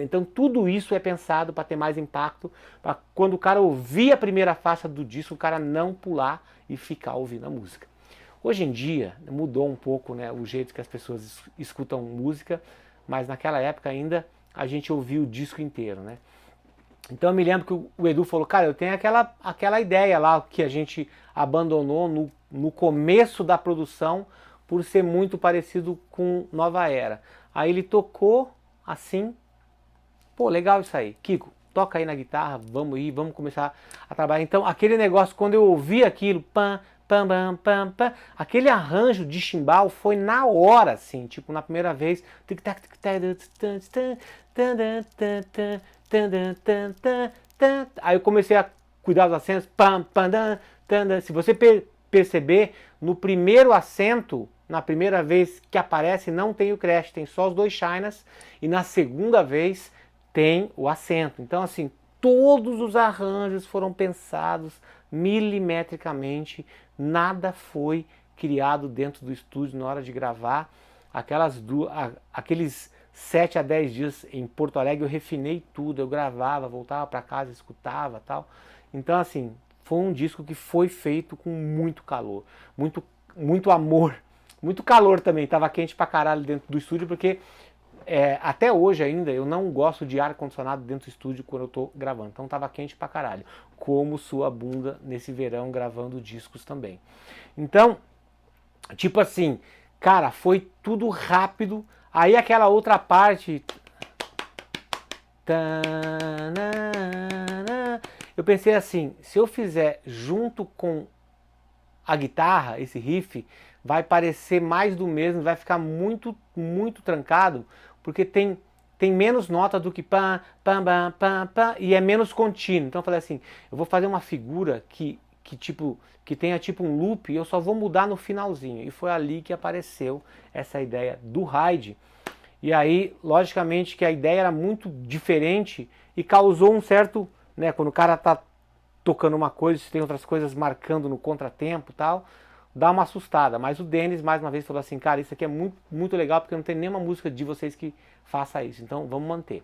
Então tudo isso é pensado para ter mais impacto, para quando o cara ouvir a primeira faixa do disco, o cara não pular e ficar ouvindo a música. Hoje em dia mudou um pouco, né, o jeito que as pessoas escutam música, mas naquela época ainda a gente ouvia o disco inteiro, né? Então eu me lembro que o Edu falou, cara, eu tenho aquela ideia lá que a gente abandonou no começo da produção por ser muito parecido com Nova Era. Aí ele tocou assim, pô, legal isso aí, Kiko, toca aí na guitarra, vamos começar a trabalhar. Então aquele negócio, quando eu ouvi aquilo, pam, pam, pam, pam, pam, aquele arranjo de chimbal foi na hora, assim, tipo na primeira vez, aí eu comecei a cuidar dos acentos, pam, pam, dan, dan, dan. Se você perceber, no primeiro acento, na primeira vez que aparece, não tem o crash, tem só os dois chinas, e na segunda vez tem o acento. Então, assim, todos os arranjos foram pensados milimetricamente, nada foi criado dentro do estúdio na hora de gravar. Aqueles 7 a 10 dias em Porto Alegre eu refinei tudo, eu gravava, voltava para casa, escutava, tal. Então, assim, foi um disco que foi feito com muito calor, muito amor, muito calor também. Tava quente pra caralho dentro do estúdio, porque até hoje ainda eu não gosto de ar-condicionado dentro do estúdio quando eu tô gravando. Então tava quente pra caralho, como sua bunda nesse verão gravando discos também. Então, tipo assim, Cara, foi tudo rápido. Aí aquela outra parte... Eu pensei assim, se eu fizer junto com a guitarra, esse riff, vai parecer mais do mesmo, vai ficar muito, muito trancado, porque tem menos nota do que pam, pam, pam, pam, pam, e é menos contínuo. Então eu falei assim, eu vou fazer uma figura que tenha tipo um loop e eu só vou mudar no finalzinho. E foi ali que apareceu essa ideia do ride. E aí, logicamente que a ideia era muito diferente e causou um certo, né, quando o cara tá tocando uma coisa, se tem outras coisas marcando no contratempo e tal, dá uma assustada. Mas o Denis, mais uma vez, falou assim, cara, isso aqui é muito, muito legal, porque não tem nenhuma música de vocês que faça isso, então vamos manter.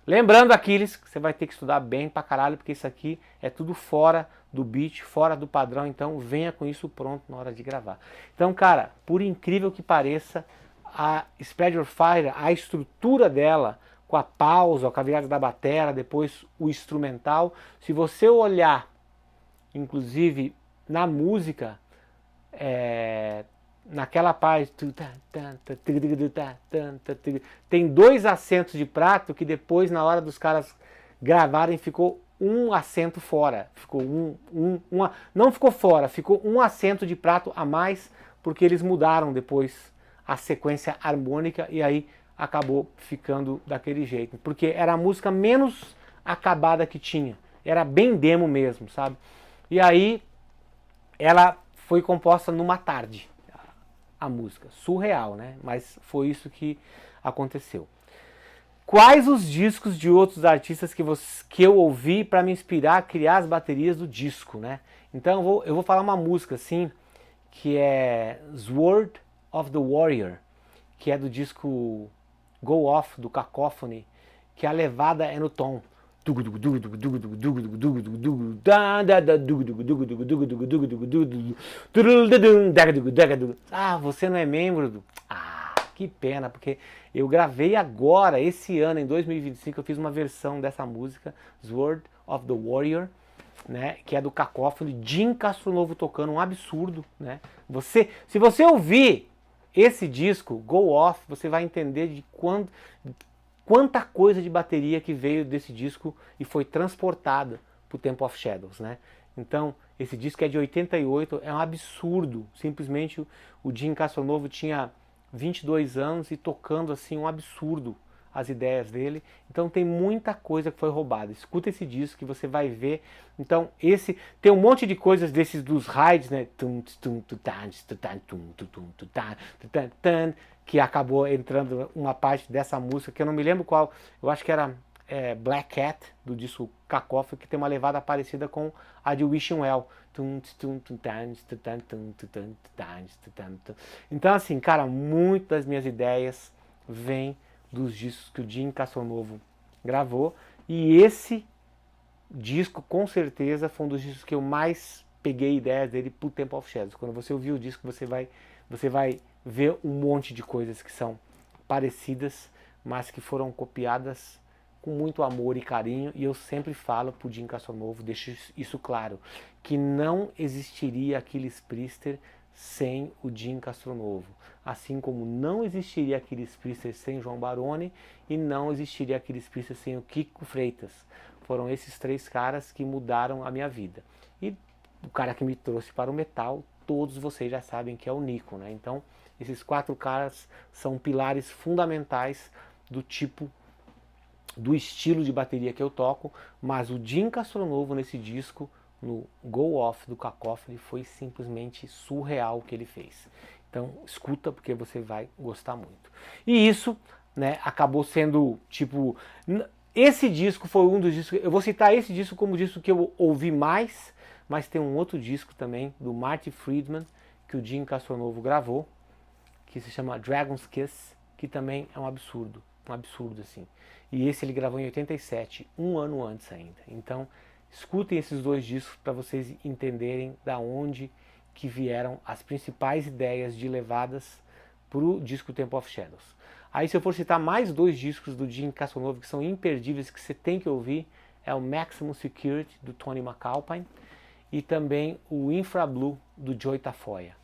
Lembrando, Aquiles, que você vai ter que estudar bem pra caralho, porque isso aqui é tudo fora do beat, fora do padrão, então venha com isso pronto na hora de gravar. Então, cara, por incrível que pareça, a Spread Your Fire, a estrutura dela, com a pausa, com a virada da batera, depois o instrumental, se você olhar, inclusive, na música, naquela parte, tem 2 acentos de prato que depois, na hora dos caras gravarem, ficou um acento fora. Ficou não ficou fora, ficou um acento de prato a mais, porque eles mudaram depois a sequência harmônica e aí acabou ficando daquele jeito. Porque era a música menos acabada que tinha. Era bem demo mesmo, sabe? E aí ela foi composta numa tarde, a música. Surreal, né? Mas foi isso que aconteceu. Quais os discos de outros artistas que eu ouvi para me inspirar a criar as baterias do disco, né? Então eu vou falar uma música assim, que é Sword of the Warrior, que é do disco Go Off, do Cacophony, que a levada é no tom. Ah, você não é membro do... Ah, que pena, porque eu gravei agora, esse ano, em 2025, eu fiz uma versão dessa música, Sword of the Warrior, né, que é do Cacophony, Jim Castronovo tocando, um absurdo, né? Se você ouvir esse disco, Go Off, você vai entender de quanta coisa de bateria que veio desse disco e foi transportada para o Temple of Shadows, né? Então, esse disco é de 88, é um absurdo, simplesmente o Jim Castronovo tinha 22 anos e tocando assim um absurdo as ideias dele. Então tem muita coisa que foi roubada. Escuta esse disco que você vai ver. Então esse tem um monte de coisas desses dos rides, né? Que acabou entrando uma parte dessa música que eu não me lembro qual. Eu acho que era Black Cat do disco Cacophony, que tem uma levada parecida com a de Wishing Well. Então assim, cara, muitas das minhas ideias vêm dos discos que o Jim Castronovo gravou, e esse disco com certeza foi um dos discos que eu mais peguei ideias dele pro Temple of Shadows. Quando você ouvir o disco, você vai ver um monte de coisas que são parecidas, mas que foram copiadas com muito amor e carinho, e eu sempre falo pro Jim Castronovo, deixo isso claro, que não existiria Aquiles Priester sem o Jim Castronovo, assim como não existiria Aquiles Priester sem João Baroni e não existiria Aquiles Priester sem o Kiko Freitas. Foram esses 3 caras que mudaram a minha vida. E o cara que me trouxe para o metal, todos vocês já sabem que é o Nico, né? Então, esses 4 caras são pilares fundamentais do estilo de bateria que eu toco, mas o Jim Castronovo nesse disco, no Go Off do Cacophony, foi simplesmente surreal o que ele fez. Então escuta, porque você vai gostar muito. E isso, né, acabou sendo tipo... Esse disco foi um dos discos... Eu vou citar esse disco como o disco que eu ouvi mais, mas tem um outro disco também, do Marty Friedman, que o Jim Castronovo gravou, que se chama Dragon's Kiss, que também é um absurdo assim. E esse ele gravou em 87, um ano antes ainda. Então, escutem esses 2 discos para vocês entenderem da onde que vieram as principais ideias de levadas para o disco Temple of Shadows. Aí, se eu for citar mais 2 discos do Jim Castronovo que são imperdíveis, que você tem que ouvir, é o Maximum Security, do Tony McAlpine, e também o Infra Blue, do Joey Tafoya.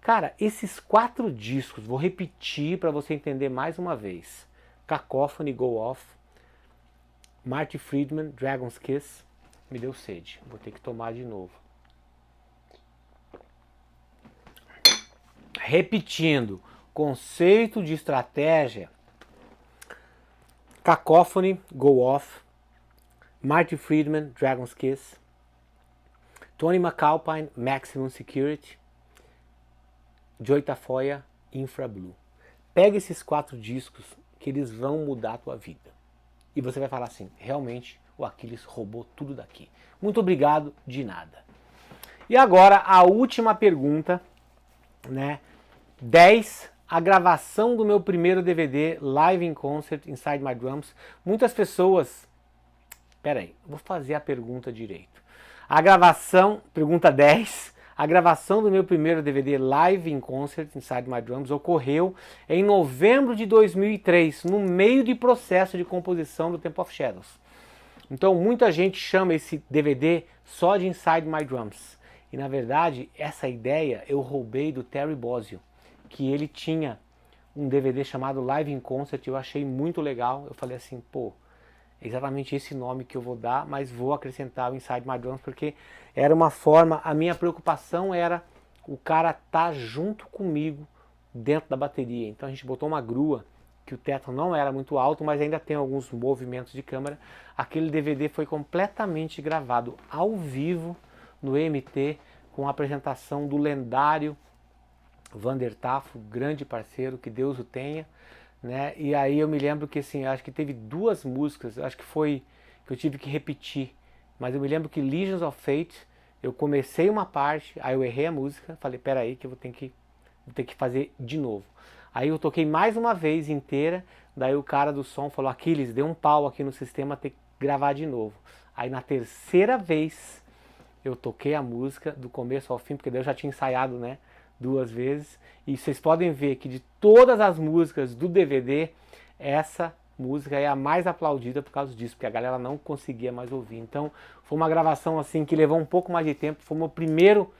Cara, esses 4 discos, vou repetir para você entender mais uma vez. Cacophony, Go Off, Marty Friedman, Dragon's Kiss. Me deu sede, vou ter que tomar de novo. Repetindo, conceito de estratégia, Cacophony, Go Off, Marty Friedman, Dragon's Kiss, Tony McAlpine, Maximum Security, Joey Tafoya, Infra Blue. Pega esses 4 discos que eles vão mudar a tua vida. E você vai falar assim, realmente o Aquiles roubou tudo daqui. Muito obrigado, de nada. E agora a última pergunta, né? 10, a gravação do meu primeiro DVD, Live in Concert, Inside My Drums. Muitas pessoas... Pera aí, vou fazer a pergunta direito. A gravação, pergunta 10, a gravação do meu primeiro DVD, Live in Concert, Inside My Drums, ocorreu em novembro de 2003, no meio de processo de composição do Temple of Shadows. Então muita gente chama esse DVD só de Inside My Drums. E na verdade, essa ideia eu roubei do Terry Bozzio, que ele tinha um DVD chamado Live in Concert, eu achei muito legal. Eu falei assim, pô, é exatamente esse nome que eu vou dar, mas vou acrescentar o Inside My Drums, porque era uma forma, a minha preocupação era o cara tá junto comigo dentro da bateria. Então a gente botou uma grua, que o teto não era muito alto, mas ainda tem alguns movimentos de câmera. Aquele DVD foi completamente gravado ao vivo no EMT, com a apresentação do lendário Vander Tafo, grande parceiro, que Deus o tenha, né? E aí eu me lembro que assim, acho que teve 2 músicas, acho que foi que eu tive que repetir, mas eu me lembro que Legions of Fate, eu comecei uma parte, aí eu errei a música, falei, pera aí que eu vou ter que fazer de novo. Aí eu toquei mais uma vez inteira, daí o cara do som falou, Aquiles, deu um pau aqui no sistema, tem que gravar de novo. Aí na terceira vez eu toquei a música do começo ao fim, porque daí eu já tinha ensaiado, né, 2 vezes, e vocês podem ver que de todas as músicas do DVD, essa música é a mais aplaudida por causa disso, porque a galera não conseguia mais ouvir. Então foi uma gravação assim que levou um pouco mais de tempo, foi o meu primeiro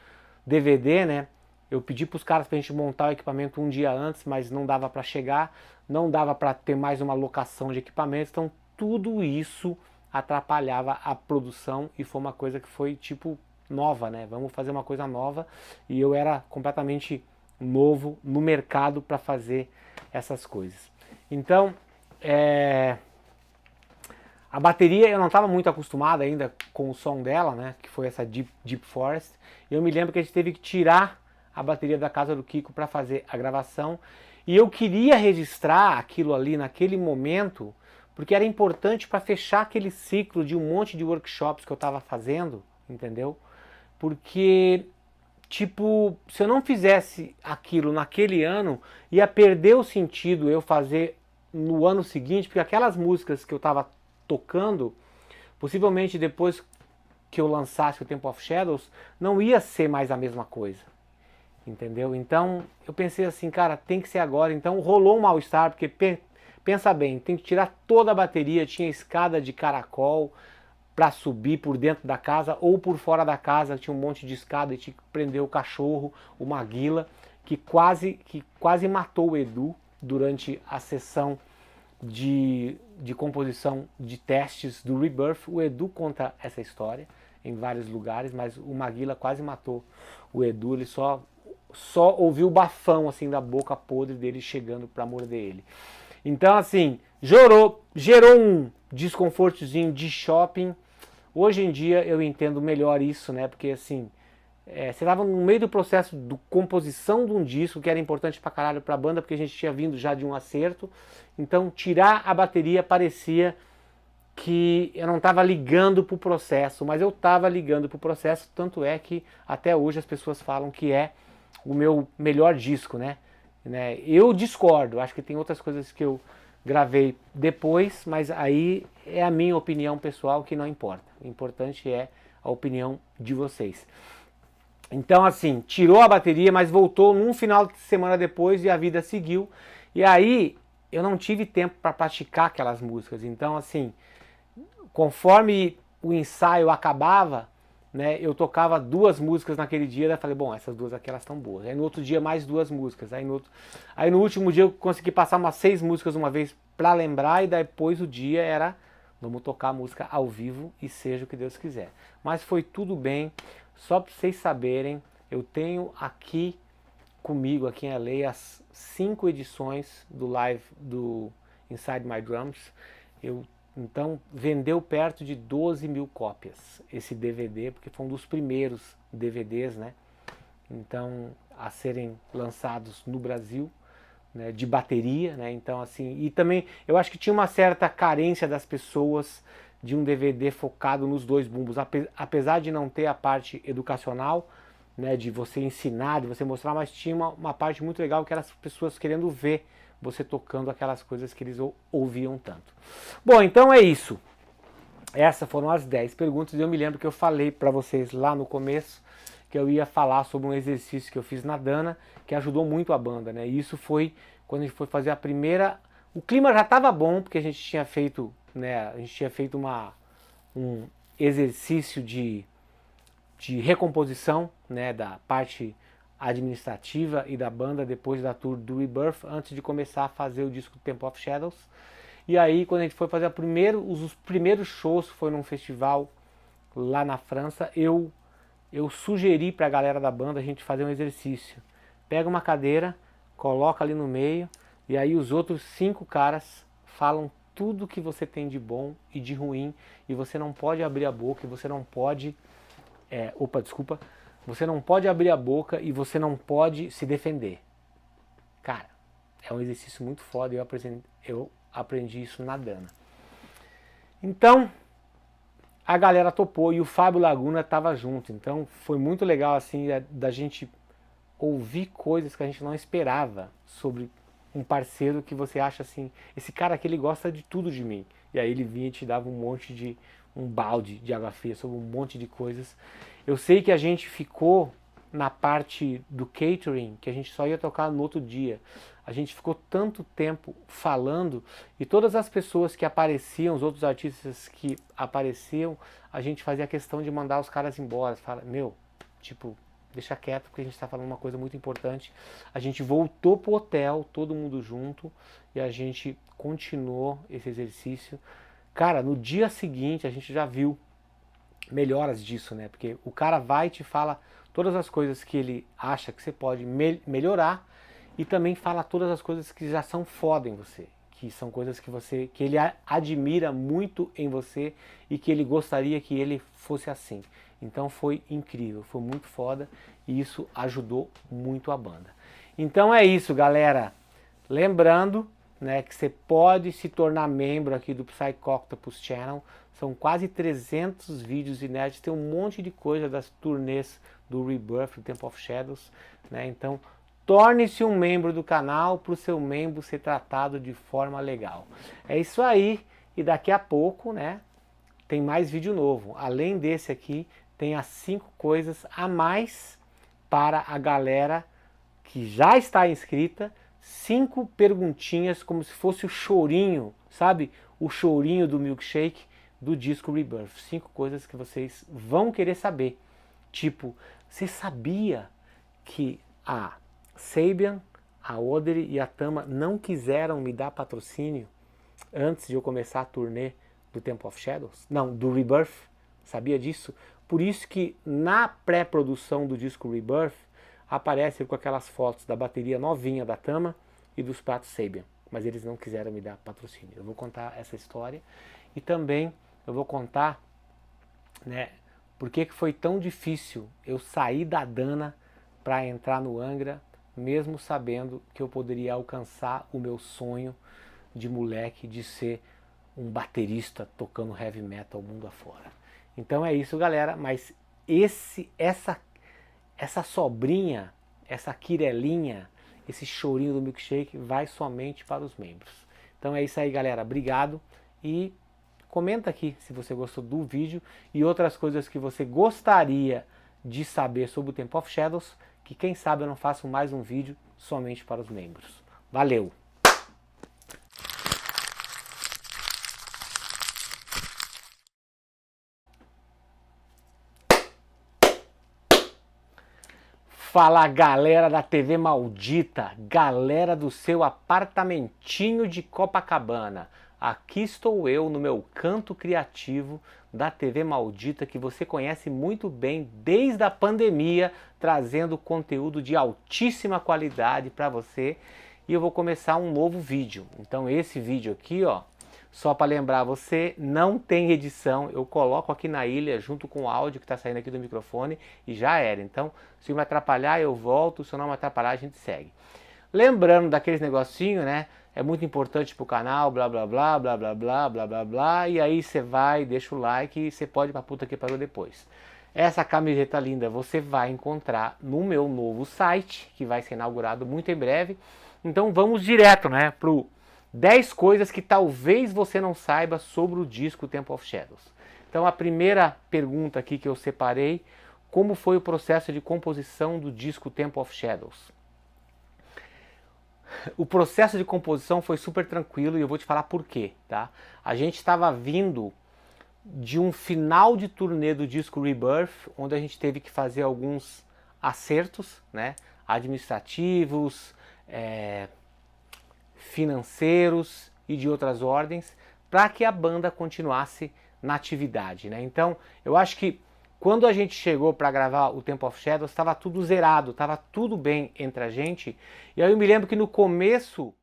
DVD, né? Eu pedi para os caras pra gente montar o equipamento um dia antes, mas não dava para chegar, não dava para ter mais uma locação de equipamentos, então tudo isso atrapalhava a produção e foi uma coisa que foi tipo nova, né? Vamos fazer uma coisa nova, e eu era completamente novo no mercado para fazer essas coisas. Então, a bateria eu não estava muito acostumado ainda com o som dela, né? Que foi essa Deep Forest. Eu me lembro que a gente teve que tirar a bateria da casa do Kiko para fazer a gravação, e eu queria registrar aquilo ali naquele momento, porque era importante para fechar aquele ciclo de um monte de workshops que eu estava fazendo, entendeu? Porque, tipo, se eu não fizesse aquilo naquele ano, ia perder o sentido eu fazer no ano seguinte, porque aquelas músicas que eu estava tocando, possivelmente depois que eu lançasse o Temple of Shadows, não ia ser mais a mesma coisa, entendeu? Então eu pensei assim, cara, tem que ser agora. Então rolou um mal-estar, porque pensa bem, tem que tirar toda a bateria, tinha escada de caracol para subir por dentro da casa ou por fora da casa, tinha um monte de escada e tinha que prender o cachorro, o Maguila, que quase matou o Edu durante a sessão de composição de testes do Rebirth. O Edu conta essa história em vários lugares, mas o Maguila quase matou o Edu, ele só ouviu o bafão assim da boca podre dele chegando para morder ele. Então assim, gerou um desconfortozinho de shopping. Hoje em dia eu entendo melhor isso, né? Porque assim, você estava no meio do processo de composição de um disco que era importante pra caralho pra banda, porque a gente tinha vindo já de um acerto. Então tirar a bateria parecia que eu não estava ligando pro processo, mas eu estava ligando pro processo, tanto é que até hoje as pessoas falam que é o meu melhor disco, né? Eu discordo, acho que tem outras coisas que eu gravei depois, mas aí é a minha opinião pessoal, que não importa. O importante é a opinião de vocês. Então assim, tirou a bateria, mas voltou num final de semana depois e a vida seguiu. E aí eu não tive tempo para praticar aquelas músicas. Então assim, conforme o ensaio acabava, né, eu tocava 2 músicas naquele dia, daí falei, bom, essas 2 aqui elas estão boas. Aí no outro dia mais 2 músicas, aí no último dia eu consegui passar umas 6 músicas uma vez pra lembrar, e depois o dia era, vamos tocar a música ao vivo e seja o que Deus quiser. Mas foi tudo bem, só pra vocês saberem, eu tenho aqui comigo, aqui em LA, as 5 edições do live do Inside My Drums. Então vendeu perto de 12 mil cópias esse DVD, porque foi um dos primeiros DVDs, né? Então, a serem lançados no Brasil, né, de bateria, né? Então, assim, e também eu acho que tinha uma certa carência das pessoas de um DVD focado nos 2 bumbos, apesar de não ter a parte educacional, né, de você ensinar, de você mostrar, mas tinha uma parte muito legal que eram as pessoas querendo ver você tocando aquelas coisas que eles ouviam tanto. Bom, então é isso. Essas foram as 10 perguntas. Eu me lembro que eu falei para vocês lá no começo que eu ia falar sobre um exercício que eu fiz na Dana, que ajudou muito a banda, né? E isso foi quando a gente foi fazer a primeira... O clima já estava bom, porque a gente tinha feito, né, um exercício de recomposição, né, da parte administrativa e da banda depois da tour do Rebirth, antes de começar a fazer o disco Temple of Shadows. E aí, quando a gente foi fazer os primeiros shows, foi num festival lá na França, eu sugeri para a galera da banda a gente fazer um exercício. Pega uma cadeira, coloca ali no meio, e aí os outros 5 caras falam tudo que você tem de bom e de ruim, e você não pode abrir a boca, e você não pode... Você não pode abrir a boca e você não pode se defender. Cara, é um exercício muito foda e eu aprendi isso na Dana. Então, a galera topou e o Fábio Laguna estava junto. Então, foi muito legal assim da gente ouvir coisas que a gente não esperava sobre um parceiro que você acha assim, esse cara aqui ele gosta de tudo de mim. E aí ele vinha e te dava um balde de água fria sobre um monte de coisas. Eu sei que a gente ficou na parte do catering, que a gente só ia tocar no outro dia. A gente ficou tanto tempo falando, e todas as pessoas que apareciam, os outros artistas que apareciam, a gente fazia questão de mandar os caras embora. Fala, meu, tipo, deixa quieto, porque a gente está falando uma coisa muito importante. A gente voltou pro hotel, todo mundo junto, e a gente continuou esse exercício. Cara, no dia seguinte a gente já viu melhoras disso, né? Porque o cara vai e te fala todas as coisas que ele acha que você pode melhorar, e também fala todas as coisas que já são foda em você, que são coisas que ele admira muito em você e que ele gostaria que ele fosse assim. Então foi incrível, foi muito foda e isso ajudou muito a banda. Então é isso, galera. Lembrando, né, que você pode se tornar membro aqui do Psycho Octopus Channel. São quase 300 vídeos inéditos, tem um monte de coisa das turnês do Rebirth, do Temple of Shadows, né? Então torne-se um membro do canal para o seu membro ser tratado de forma legal. É isso aí, e daqui a pouco, né, tem mais vídeo novo. Além desse aqui, tem as 5 coisas a mais para a galera que já está inscrita. 5 perguntinhas, como se fosse o chorinho, sabe? O chorinho do milkshake do disco Rebirth. 5 coisas que vocês vão querer saber. Tipo, você sabia que a Sabian, a Oderi e a Tama não quiseram me dar patrocínio antes de eu começar a turnê do Temple of Shadows? Não, do Rebirth. Sabia disso? Por isso que na pré-produção do disco Rebirth aparece com aquelas fotos da bateria novinha da Tama e dos pratos Sabian, mas eles não quiseram me dar patrocínio. Eu vou contar essa história e também eu vou contar, né, por que foi tão difícil eu sair da Dana para entrar no Angra, mesmo sabendo que eu poderia alcançar o meu sonho de moleque de ser um baterista tocando heavy metal mundo afora. Então é isso, galera, mas essa sobrinha, essa quirelinha, esse chorinho do milkshake vai somente para os membros. Então é isso aí, galera. Obrigado e comenta aqui se você gostou do vídeo e outras coisas que você gostaria de saber sobre o Temple of Shadows, que quem sabe eu não faço mais um vídeo somente para os membros. Valeu! Fala galera da TV Maldita, galera do seu apartamentinho de Copacabana. Aqui estou eu no meu canto criativo da TV Maldita que você conhece muito bem desde a pandemia, trazendo conteúdo de altíssima qualidade para você. E eu vou começar um novo vídeo. Então esse vídeo aqui, ó, só para lembrar você, não tem edição, eu coloco aqui na ilha junto com o áudio que está saindo aqui do microfone e já era. Então, se me atrapalhar eu volto, se não me atrapalhar a gente segue. Lembrando daqueles negocinho, né? É muito importante pro canal, blá blá blá, blá blá blá, blá blá blá, e aí você vai, deixa o like e você pode ir pra puta que pariu depois. Essa camiseta linda você vai encontrar no meu novo site, que vai ser inaugurado muito em breve. Então vamos direto, né, pro 10 coisas que talvez você não saiba sobre o disco Temple of Shadows. Então a primeira pergunta aqui que eu separei, como foi o processo de composição do disco Temple of Shadows? O processo de composição foi super tranquilo e eu vou te falar por quê, tá? A gente estava vindo de um final de turnê do disco Rebirth, onde a gente teve que fazer alguns acertos, né, administrativos, financeiros e de outras ordens, para que a banda continuasse na atividade, né? Então, eu acho que quando a gente chegou para gravar o Temple of Shadows, estava tudo zerado, estava tudo bem entre a gente. E aí eu me lembro que no começo